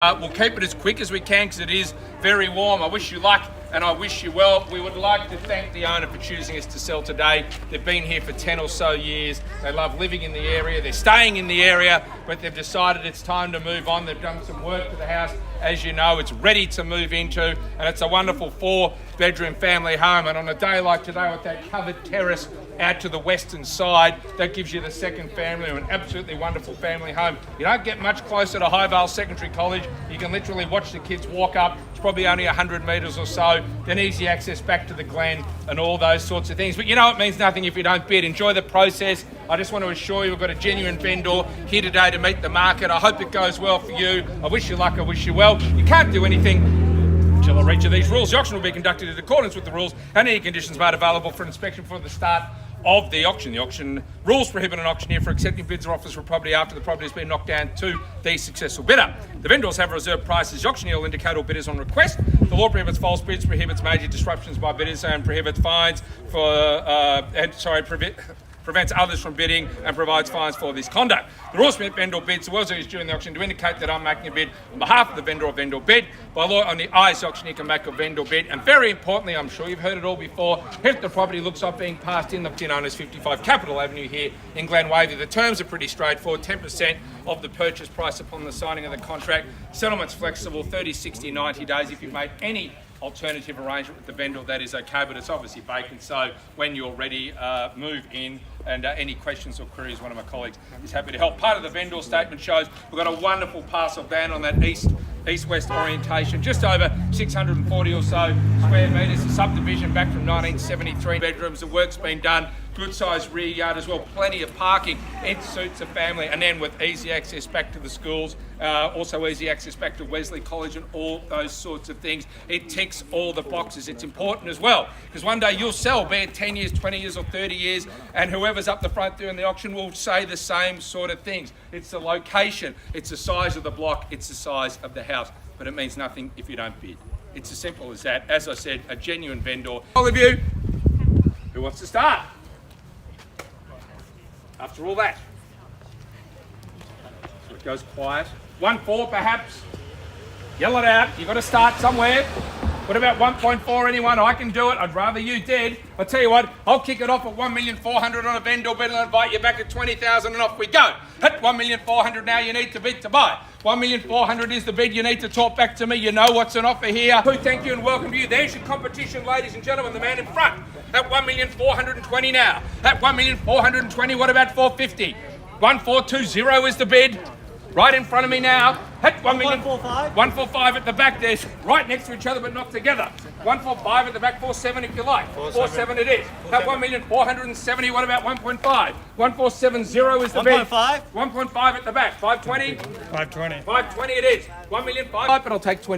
We'll keep it as quick as we can because it is very warm. I wish you luck and I wish you well. We would like to thank the owner for choosing us to sell today. They've been here for 10 or so years. They love living in the area. They're staying in the area, but they've decided it's time to move on. They've done some work to the house. As you know, it's ready to move into, and it's a wonderful 4-bedroom family home. And on a day like today with that covered terrace out to the western side, that gives you the second family, an absolutely wonderful family home. You don't get much closer to High Vale Secondary College. You can literally watch the kids walk up. It's probably only 100 metres or so, then easy access back to the Glen and all those sorts of things. But you know, it means nothing if you don't bid. Enjoy the process. I just want to assure you we've got a genuine vendor here today to meet the market. I hope it goes well for you. I wish you luck, I wish you well. You can't do anything until I reach these rules. The auction will be conducted in accordance with the rules and any conditions made available for inspection before the start of the auction. The auction rules prohibit an auctioneer from accepting bids or offers for property after the property has been knocked down to the successful bidder. The vendors have reserved prices. The auctioneer will indicate all bidders on request. The law prohibits false bids, prohibits major disruptions by bidders, and prohibits fines for prevents others from bidding and provides fines for this conduct. The rules permit vendor bids as well as during the auction to indicate that I'm making a bid on behalf of the vendor or vendor bid. By law, on the IS auction, you can make a vendor bid. And very importantly, I'm sure you've heard it all before, if the property looks like being passed in the known as 55 Capital Avenue here in Glen Waverley, the terms are pretty straightforward. 10% of the purchase price upon the signing of the contract. Settlement's flexible, 30, 60, 90 days. If you've made any alternative arrangement with the vendor, that is okay, but it's obviously vacant, so when you're ready, move in. And any questions or queries, one of my colleagues is happy to help. Part of the vendor statement shows we've got a wonderful parcel of land on that east-west orientation, just over 640 or so square metres, a subdivision back from 1973 bedrooms. The work's been done, good sized rear yard as well, plenty of parking. It suits a family, and then with easy access back to the schools, also easy access back to Wesley College and all those sorts of things. It ticks all the boxes. It's important as well because one day you'll sell, be it 10 years, 20 years or 30 years, and whoever's up the front there in the auction will say the same sort of things. It's the location, it's the size of the block, it's the size of the house, but it means nothing if you don't bid. It's as simple as that. As I said, a genuine vendor. All of you, who wants to start? After all that, so it goes quiet. 1-4 perhaps. Yell it out. You've got to start somewhere. What about 1.4? Anyone? I can do it. I'd rather you did. I'll tell you what. I'll kick it off at 1,400,000 on a vendor bid and invite you back at 20,000 and off we go. At 1,400,000 now, you need to bid to buy. 1,400,000 is the bid. You need to talk back to me. You know what's on offer here. Thank you and welcome to you. There's your competition, ladies and gentlemen. The man in front. At 1,420,000 now. At 1,420,000. What about 450? 1,420 is the bid. Right in front of me now. At 1,145,000. 145 at the back. There's right next to each other but not together. 145 at the back. 47 if you like. 47 it is. At 1,470,000. What about 1.5? 1,470 is the bid. 1.5. 1.5 at the back. 520. 520. 520 it is. 1,500,000. But I'll take 20.